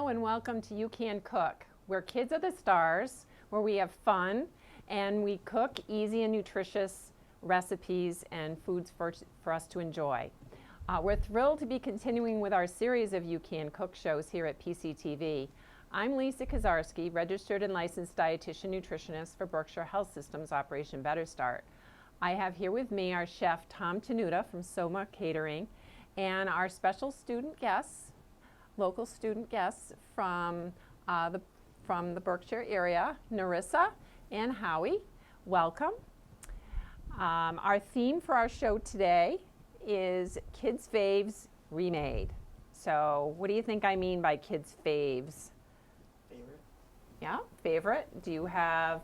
Hello and welcome to You Can Cook, where kids are the stars, where we have fun and we cook easy and nutritious recipes and foods for us to enjoy. We're thrilled to be continuing with our series of You Can Cook shows here at PCTV. I'm Lisa Kazarski, registered and licensed dietitian nutritionist for Berkshire Health Systems Operation Better Start. I have here with me our chef Tom Tenuta from Soma Catering and our special student guests, local student guests from the Berkshire area, Narissa and Howie. Welcome. Our theme for our show today is Kids Faves Remade. So what do you think I mean by Kids Faves? Favorite. Yeah, favorite. Do you have,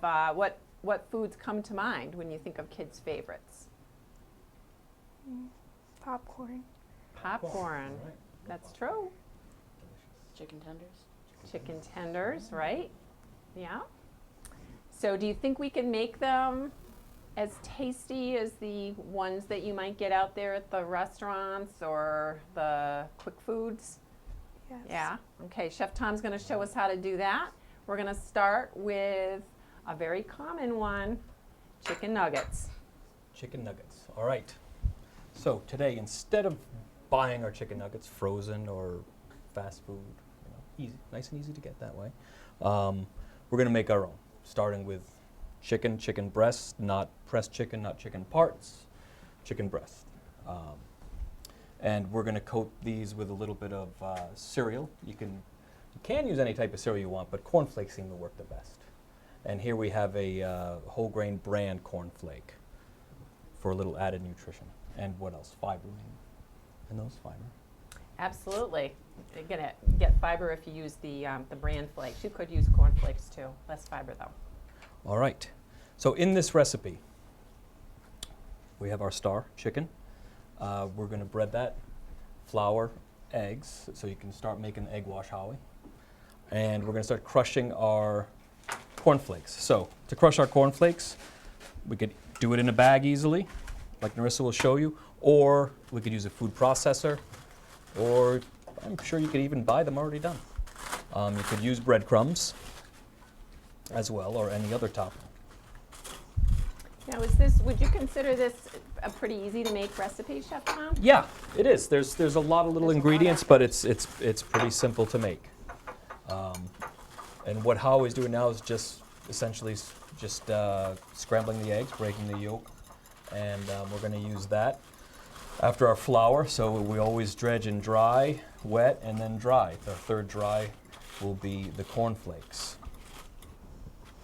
what foods come to mind when you think of kids' favorites? Popcorn. Popcorn. Right. That's true. Chicken tenders. Chicken tenders, right? Yeah. So do you think we can make them as tasty as the ones that you might get out there at the restaurants or the quick foods? Yes. Yeah. Okay, Chef Tom's going to show us how to do that. We're going to start with a very common one, chicken nuggets. Chicken nuggets. All right. So today, instead of buying our chicken nuggets frozen or fast food, easy, nice and easy to get that way, we're going to make our own, starting with chicken breast, not pressed chicken, not chicken parts, chicken breast. And we're going to coat these with a little bit of cereal. You can use any type of cereal you want, but cornflakes seem to work the best. And here we have a whole grain bran cornflake for a little added nutrition. And what else? Fiber in those fiber. Absolutely. You're going to get fiber if you use the bran flakes. You could use corn flakes too. Less fiber though. All right. So in this recipe, we have our star chicken. We're going to bread that, flour, eggs, so you can start making the egg wash, Howie. And we're going to start crushing our cornflakes. So to crush our cornflakes, we could do it in a bag easily, like Narissa will show you, or we could use a food processor, or I'm sure you could even buy them already done. You could use breadcrumbs as well, or any other topping. Now, would you consider this a pretty easy to make recipe, Chef Tom? Yeah, it is. There's a lot of little ingredients, but it's pretty simple to make. And what Howie's doing now is just essentially scrambling the eggs, breaking the yolk, and we're going to use that after our flour. So we always dredge in dry, wet, and then dry. The third dry will be the cornflakes.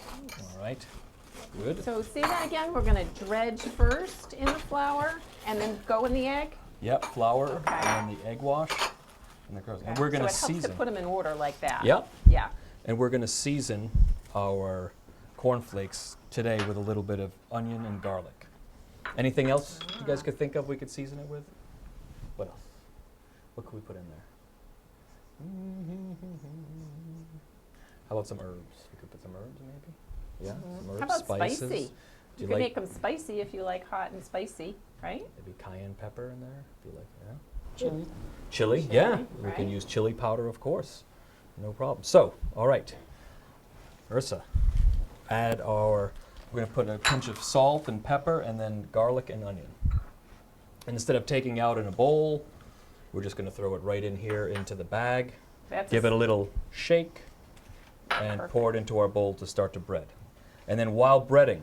All right, good. So say that again. We're going to dredge first in the flour and then go in the egg? Yep, flour, Okay. and then the egg wash, and the curls. And Okay. we're going to So it helps season. to put them in order like that. Yep. Yeah. And we're going to season our cornflakes today with a little bit of onion and garlic. Anything else you guys could think of we could season it with? What else? What could we put in there? How about some herbs? We could put some herbs maybe? Yeah, some herbs, How about spices. spicy? Do You you can like make them spicy if you like hot and spicy, right? maybe cayenne pepper in there? If you like, yeah. Chili. Chili, yeah. Chili, We can right. use chili powder, of course. No problem. So, all right. Ursa, we're going to put a pinch of salt and pepper and then garlic and onion. And instead of taking out in a bowl, we're just going to throw it right in here into the bag, give it a little shake, and pour it into our bowl to start to bread. And then while breading,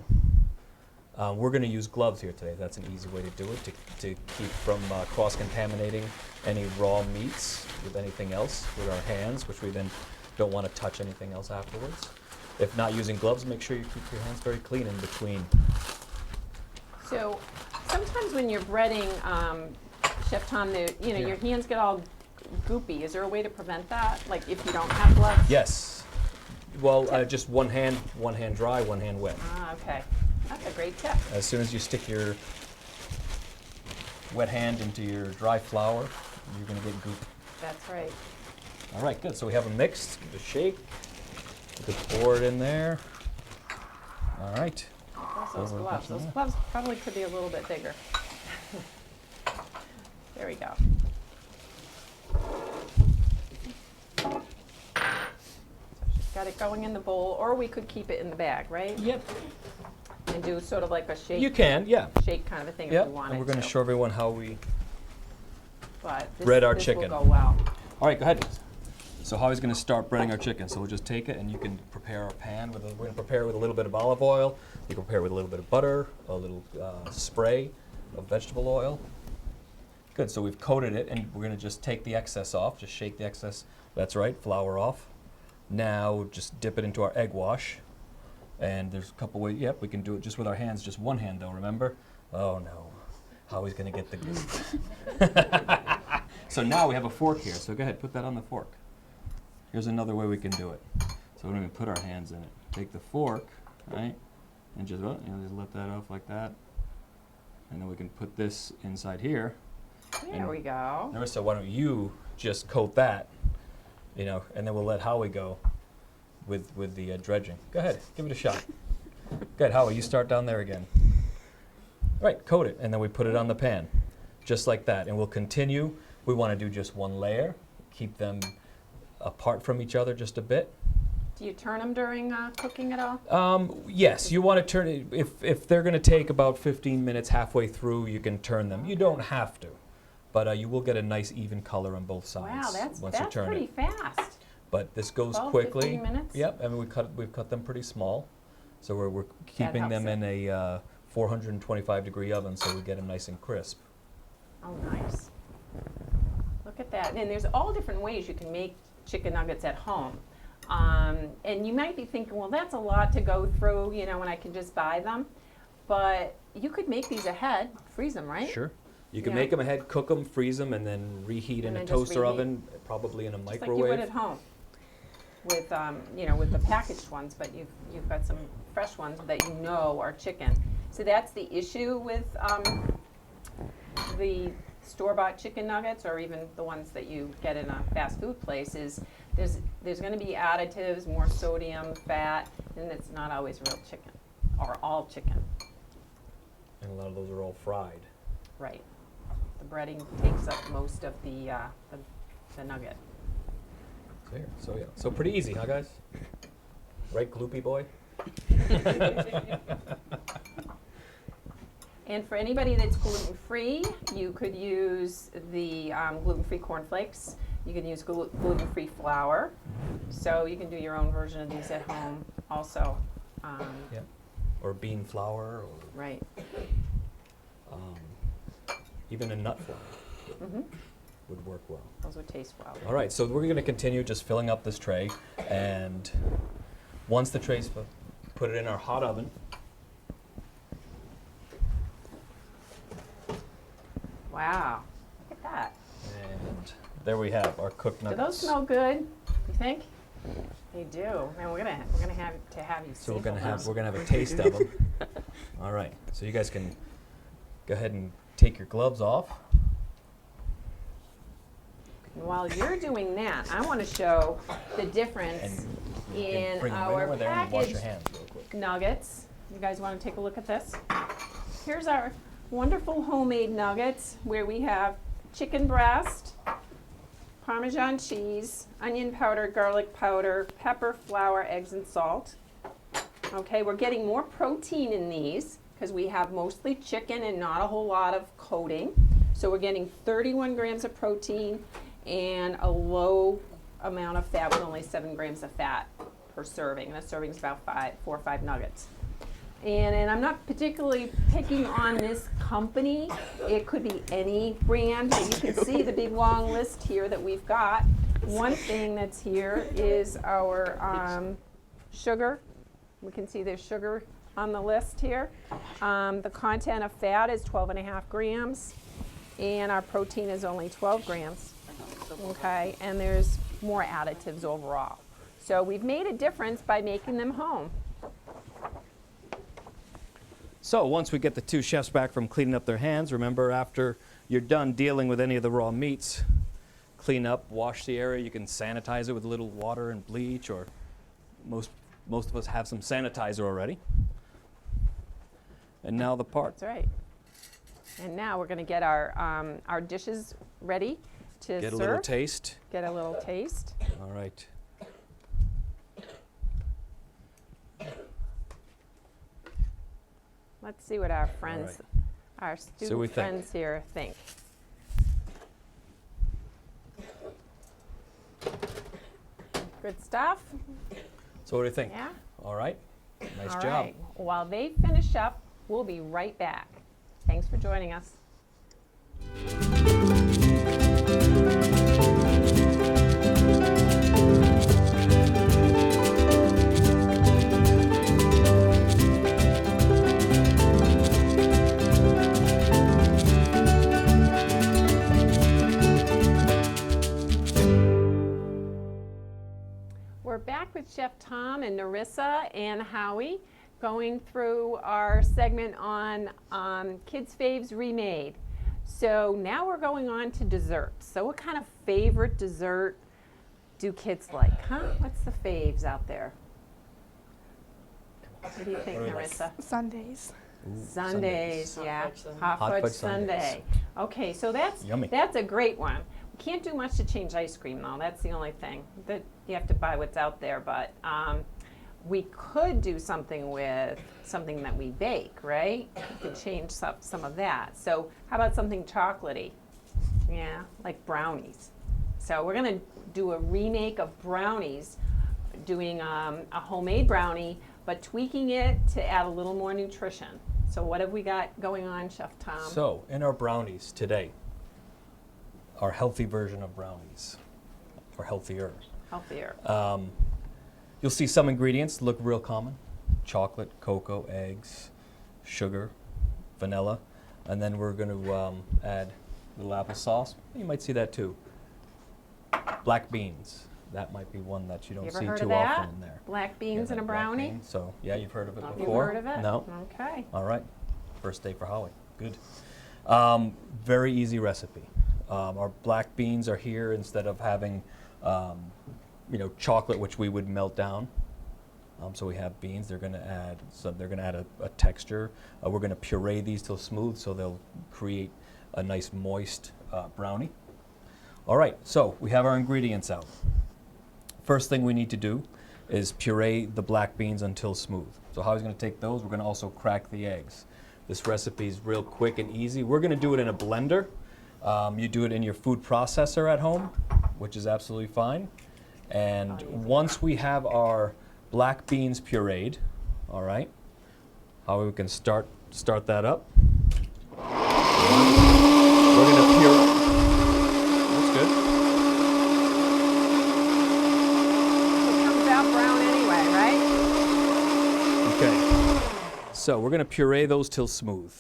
we're going to use gloves here today. That's an easy way to do it, to keep from cross-contaminating any raw meats with anything else with our hands, which we then don't want to touch anything else afterwards. If not using gloves, make sure you keep your hands very clean in between. So sometimes when you're breading, Chef Tom, your hands get all goopy. Is there a way to prevent that? Like if you don't have gloves? Yes. Well, just one hand dry, one hand wet. Ah, okay. That's a great tip. As soon as you stick your wet hand into your dry flour, you're going to get goop. That's right. All right, good. So we have them mixed. Give it a shake. You could pour it in there. All right. Those Over gloves. to Those that. gloves probably could be a little bit bigger. There we go. got it going in the bowl, or we could keep it in the bag, right? Yep. And do sort of like a shake. You can, yeah. Shake kind of a thing if Yep. you wanted And we're going to show everyone how we But this, bread our this chicken. will go well. All right, go ahead. So Howie's going to start breading our chicken. So we'll just take it, and you can prepare our pan. We're going to prepare it with a little bit of olive oil. You can prepare it with a little bit of butter, a little spray of vegetable oil. Good, so we've coated it, and we're going to just take the excess off. Just shake the excess. That's right, flour off. Now just dip it into our egg wash. And there's a couple ways. Yep, we can do it just with our hands. Just one hand, though, remember? Oh, no. Howie's going to get the goop. So now we have a fork here. So go ahead, put that on the fork. Here's another way we can do it. So we don't even put our hands in it. Take the fork, right, and just, just let that off like that. And then we can put this inside here. There we go. Marissa, why don't you just coat that, and then we'll let Howie go with the dredging. Go ahead, give it a shot. Go ahead, Howie, you start down there again. All right, coat it, and then we put it on the pan, just like that. And we'll continue. We want to do just one layer, keep them apart from each other just a bit. Do you turn them during cooking at all? Yes, you want to turn it. If they're going to take about 15 minutes halfway through, you can turn them. You don't have to, but you will get a nice even color on both sides Wow, once you turn pretty it. fast. But this goes 12, quickly. 15 minutes? Yep, I mean we've cut them pretty small, so we're keeping them helps in a 425-degree oven so we get them nice and crisp. Oh, nice. Look at that. And there's all different ways you can make chicken nuggets at home. And you might be thinking, well, that's a lot to go through, when I can just buy them. But you could make these ahead, freeze them, right? Sure. You can Yeah. make them ahead, cook them, freeze them, and then reheat in And a then just toaster reheat. oven, probably in a Just like microwave. you would at home with, with the packaged ones, but you've got some fresh ones that are chicken. So that's the issue with the store-bought chicken nuggets, or even the ones that you get in a fast food place, is there's going to be additives, more sodium, fat, and it's not always real chicken, or all chicken. And a lot of those are all fried. Right. The breading takes up most of the nugget. So here, so pretty easy, huh, guys? Right, gloopy boy? And for anybody that's gluten-free, you could use the gluten-free cornflakes. You can use gluten-free flour. So you can do your own version of these at home also. Yeah. Or bean flour, or Right. even a nut flour Mm-hmm. would work well. Those would taste well. All right, so we're going to continue just filling up this tray, and once the tray's full, put it in our hot oven. Wow. Look at that. And there we have our cooked Do nuggets. those smell good? You think? They do. Man, we're gonna have you. So we're sample gonna those. have a taste of them. All right, so you guys can go ahead and take your gloves off. While you're doing that, I want to show the difference And you can in bring our over there and wash your packaged hands real quick. nuggets. You guys want to take a look at this? Here's our wonderful homemade nuggets, where we have chicken breast, Parmesan cheese, onion powder, garlic powder, pepper, flour, eggs, and salt. Okay, we're getting more protein in these because we have mostly chicken and not a whole lot of coating. So we're getting 31 grams of protein and a low amount of fat, with only 7 grams of fat per serving. And a serving is about 4 or 5 nuggets. And I'm not particularly picking on this company. It could be any brand, but you can see the big long list here that we've got. One thing that's here is our sugar. We can see there's sugar on the list here. The content of fat is 12.5 grams, and our protein is only 12 grams. Okay, and there's more additives overall. So we've made a difference by making them home. So once we get the two chefs back from cleaning up their hands, remember, after you're done dealing with any of the raw meats, clean up, wash the area. You can sanitize it with a little water and bleach, or most of us have some sanitizer already. And now the part. That's right. And now we're going to get our dishes ready to Get a serve. little taste. Get a little taste. All right. Let's see what our friends, our we student think. friends here think. Good stuff? So what do you think? Yeah? All right. Nice All job. right. While they finish up, we'll be right back. Thanks for joining us. We're back with Chef Tom and Narissa and Howie going through our segment on Kids Faves Remade. So now we're going on to desserts. So what kind of favorite dessert do kids like? Huh? What's the faves out there? What do you think, What do we like? Narissa? Sundays. Ooh, Sundays, Hot yeah. fudge sundae. Hot Hot fudge fudge sundae. sundaes. Okay, so that's Yummy. a great one. We can't do much to change ice cream though. That's the only thing. That you have to buy what's out there. But we could do something with something that we bake, right? We could change some of that. So how about something chocolatey? Yeah, like brownies. So we're gonna do a remake of brownies, doing a homemade brownie, but tweaking it to add a little more nutrition. So what have we got going on, Chef Tom? So in our brownies today, our healthy version of brownies, or healthier. Healthier. You'll see some ingredients look real common: chocolate, cocoa, eggs, sugar, vanilla, and then we're going to add a little applesauce. You might see that too. Black beans. That might be one that you don't You ever see heard too of that? often in there. Black beans Yeah, in a that black brownie? bean. So yeah, you've heard of it You've before. You've heard of it? No. Okay. All right. First day for Howie. Good. Very easy recipe. Our black beans are here instead of having, chocolate, which we would melt down. So we have beans. They're going to add. So they're going to add a texture. We're going to puree these till smooth, so they'll create a nice moist brownie. All right. So we have our ingredients out. First thing we need to do is puree the black beans until smooth. So Howie's going to take those. We're going to also crack the eggs. This recipe is real quick and easy. We're going to do it in a blender. You do it in your food processor at home, which is absolutely fine. And once we have our black beans pureed, all right, Howie, we can start that up. We're going to puree. That's good. It comes out brown anyway, right? Okay. So we're going to puree those till smooth.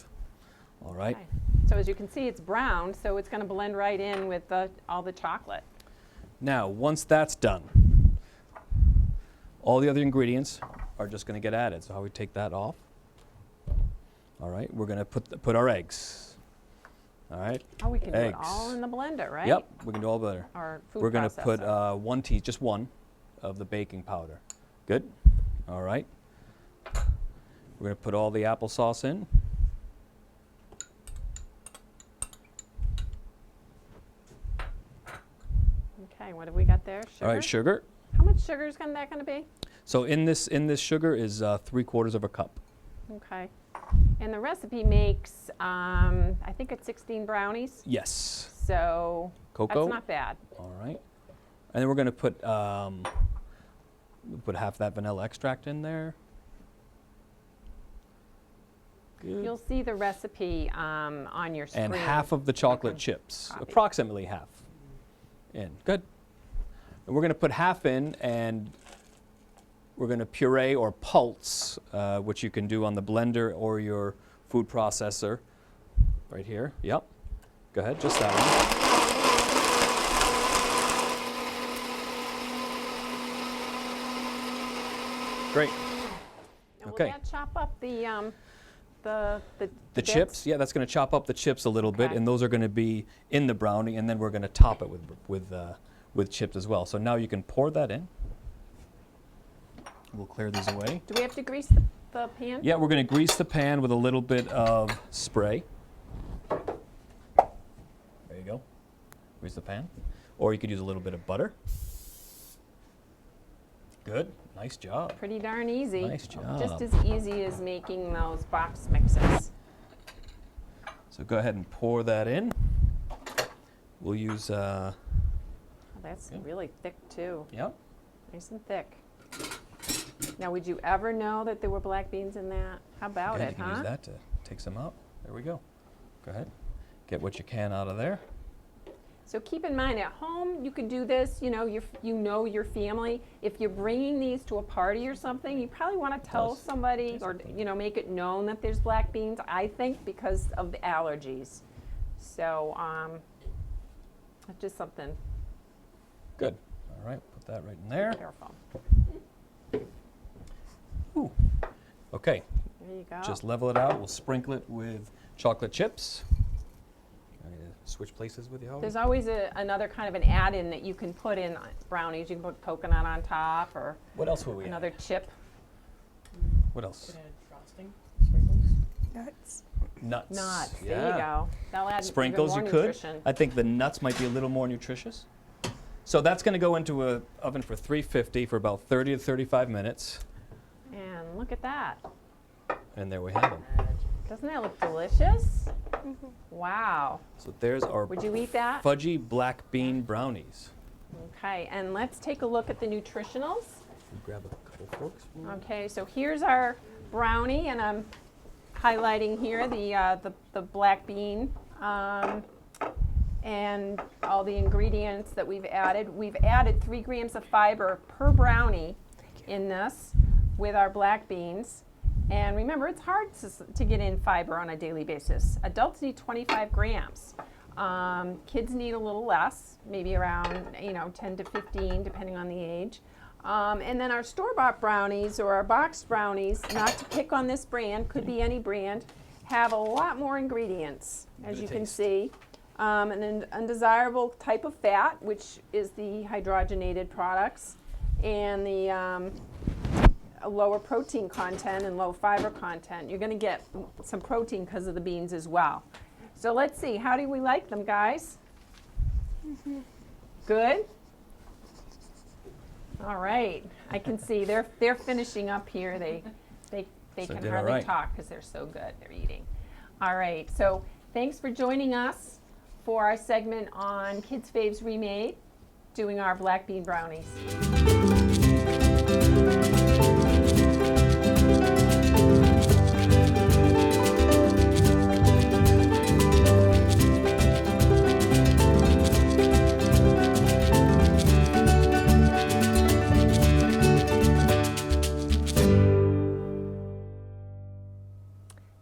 All right. Okay. So as you can see, it's brown, so it's going to blend right in with all the chocolate. Now, once that's done, all the other ingredients are just going to get added. So how we take that off? All right. We're going to put our eggs. All right. Oh, we can do it Eggs. all in the blender, right? Yep. We can do all better. Our food We're going to put processor. just one of the baking powder. Good. All right. We're going to put all the applesauce in. Okay, what have we got there? Sugar? All right, sugar. How much sugar is that going to be? So in this sugar is 3/4 of a cup. Okay. And the recipe makes, I think it's 16 brownies. Yes. So Cocoa. that's not bad. All right. And then we're going to put half that vanilla extract in there. Good. You'll see the recipe on your screen. And half of the chocolate chips, Copy. approximately half in. Good. And we're going to put half in, and we're going to puree or pulse, which you can do on the blender or your food processor. Right here. Yep. Go ahead, just that one. Great. And Okay. Will that chop up the The bits? chips, yeah, that's going to chop up the chips a little bit, Okay. and those are going to be in the brownie, and then we're going to top it with chips as well. So now you can pour that in. We'll clear these away. Do we have to grease the pan? Yeah, we're going to grease the pan with a little bit of spray. There you go. Grease the pan. Or you could use a little bit of butter. Good. Nice job. Pretty darn easy. Nice job. Just as easy as making those box mixes. So go ahead and pour that in. We'll use, Oh, that's Good. really thick too. yep. Nice and thick. Now, would you ever know that there were black beans in that? How about Good, it, you can huh? use that to take some out. There we go. Go ahead. Get what you can out of there. So keep in mind, at home, you could do this, you know your family. If you're bringing these to a party or something, you probably want to tell Does somebody taste or, good. make it known that there's black beans, I think, because of the allergies. So, it's just something Good. All right, put that right in there. careful. Ooh. Okay, There you go. just level it out. We'll sprinkle it with chocolate chips. I need to switch places with you, Holly? There's always another kind of an add-in that you can put in brownies. You can put coconut on top or What else will we another add? chip. What else? Could add frosting, sprinkles. Nuts. Nuts. Nuts. Yeah. There you go. That'll add Sprinkles even you more could. nutrition. I think the nuts might be a little more nutritious. So that's going to go into an oven for 350 for about 30 to 35 minutes. And look at that. And there we have them. Doesn't that look delicious? Wow. So there's our Would you eat that? fudgy black bean brownies. Okay, and let's take a look at the nutritionals. Grab a couple forks. Okay, so here's our brownie, and I'm highlighting here the black bean and all the ingredients that we've added. We've added 3 grams of fiber per brownie in this with our black beans. And remember, it's hard to get in fiber on a daily basis. Adults need 25 grams. Kids need a little less, maybe around 10 to 15, depending on the age. And then our store-bought brownies or our boxed brownies, not to pick on this brand, could be any brand, have a lot more ingredients, as Good you can taste. see. An undesirable type of fat, which is the hydrogenated products, and the a lower protein content and low fiber content. You're going to get some protein because of the beans as well. So let's see, how do we like them, guys? Good? All right, I can see they're finishing up here. They So can did hardly all right. talk because they're so good. They're eating. All right, so thanks for joining us for our segment on Kids Faves Remade, doing our black bean brownies.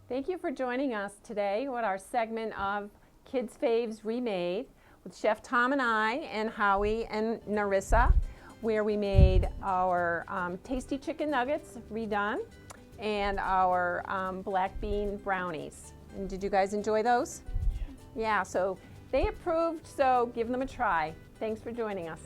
Thank you for joining us today with our segment of Kids Faves Remade with Chef Tom and I and Howie and Narissa, where we made our tasty chicken nuggets redone and our black bean brownies. And did you guys enjoy those? Yeah, so they approved, so give them a try. Thanks for joining us.